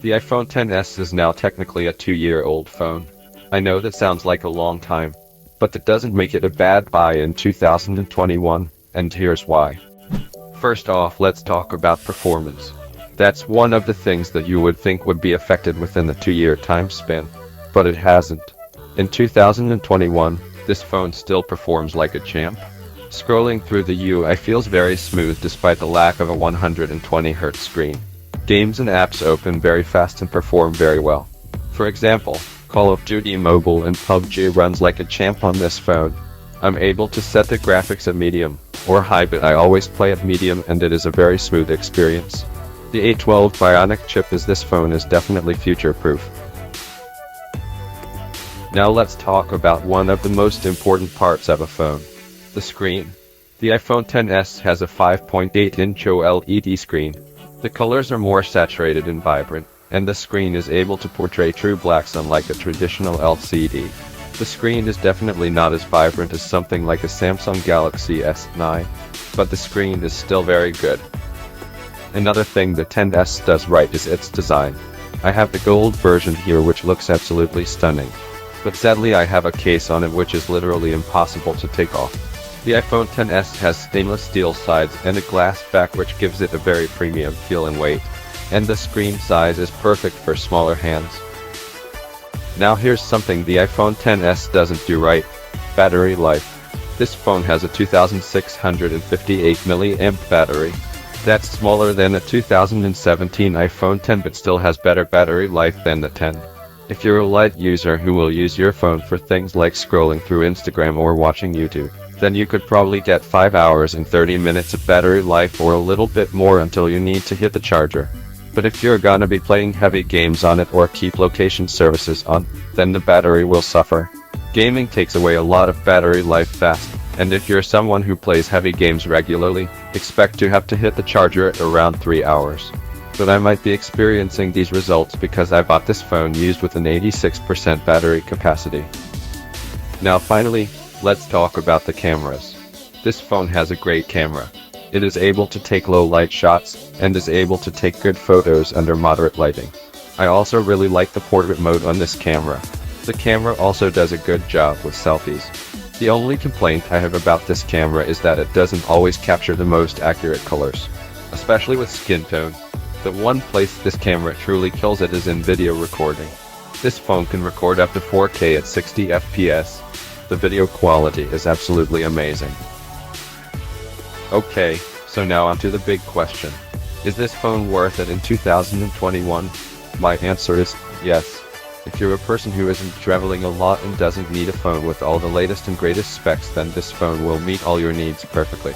The iPhone XS is now technically a 2-year-old phone. I know that sounds like a long time, but that doesn't make it a bad buy in 2021, and here's why. First off, let's talk about performance. That's one of the things that you would think would be affected within the 2-year time span, but it hasn't. In 2021, this phone still performs like a champ. Scrolling through the UI feels very smooth despite the lack of a 120Hz screen. Games and apps open very fast and perform very well. For example, Call of Duty Mobile and PUBG runs like a champ on this phone. I'm able to set the graphics at medium or high, but I always play at medium and it is a very smooth experience. The A12 Bionic chip is this phone is definitely future-proof. Now let's talk about one of the most important parts of a phone. The screen. The iPhone XS has a 5.8-inch OLED screen. The colors are more saturated and vibrant, and the screen is able to portray true blacks unlike a traditional LCD. The screen is definitely not as vibrant as something like a Samsung Galaxy S9, but the screen is still very good. Another thing the XS does right is its design. I have the gold version here which looks absolutely stunning. But sadly I have a case on it which is literally impossible to take off. The iPhone XS has stainless steel sides and a glass back which gives it a very premium feel and weight. And the screen size is perfect for smaller hands. Now here's something the iPhone XS doesn't do right. Battery life. This phone has a 2658 mAh battery. That's smaller than a 2017 iPhone X but still has better battery life than the 10. If you're a light user who will use your phone for things like scrolling through Instagram or watching YouTube, then you could probably get 5 hours and 30 minutes of battery life or a little bit more until you need to hit the charger. But if you're gonna be playing heavy games on it or keep location services on, then the battery will suffer. Gaming takes away a lot of battery life fast, and if you're someone who plays heavy games regularly, expect to have to hit the charger at around 3 hours. But I might be experiencing these results because I bought this phone used with an 86% battery capacity. Now finally, let's talk about the cameras. This phone has a great camera. It is able to take low light shots, and is able to take good photos under moderate lighting. I also really like the portrait mode on this camera. The camera also does a good job with selfies. The only complaint I have about this camera is that it doesn't always capture the most accurate colors, especially with skin tone. The one place this camera truly kills it is in video recording. This phone can record up to 4K at 60 FPS. The video quality is absolutely amazing. Okay, so now onto the big question. Is this phone worth it in 2021? My answer is yes. If you're a person who isn't traveling a lot and doesn't need a phone with all the latest and greatest specs, then this phone will meet all your needs perfectly.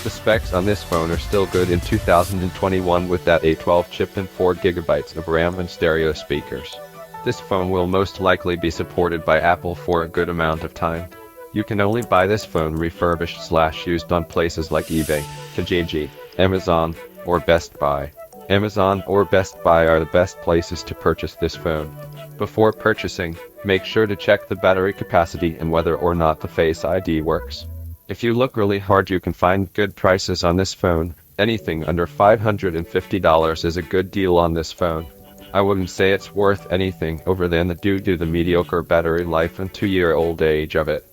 The specs on this phone are still good in 2021 with that A12 chip and 4GB of RAM and stereo speakers. This phone will most likely be supported by Apple for a good amount of time. You can only buy this phone refurbished/used on places like eBay, Kijiji, Amazon, or Best Buy. Amazon or Best Buy are the best places to purchase this phone. Before purchasing, make sure to check the battery capacity and whether or not the Face ID works. If you look really hard you can find good prices on this phone. Anything under $550 is a good deal on this phone. I wouldn't say it's worth anything over than due to the mediocre battery life and 2-year-old age of it.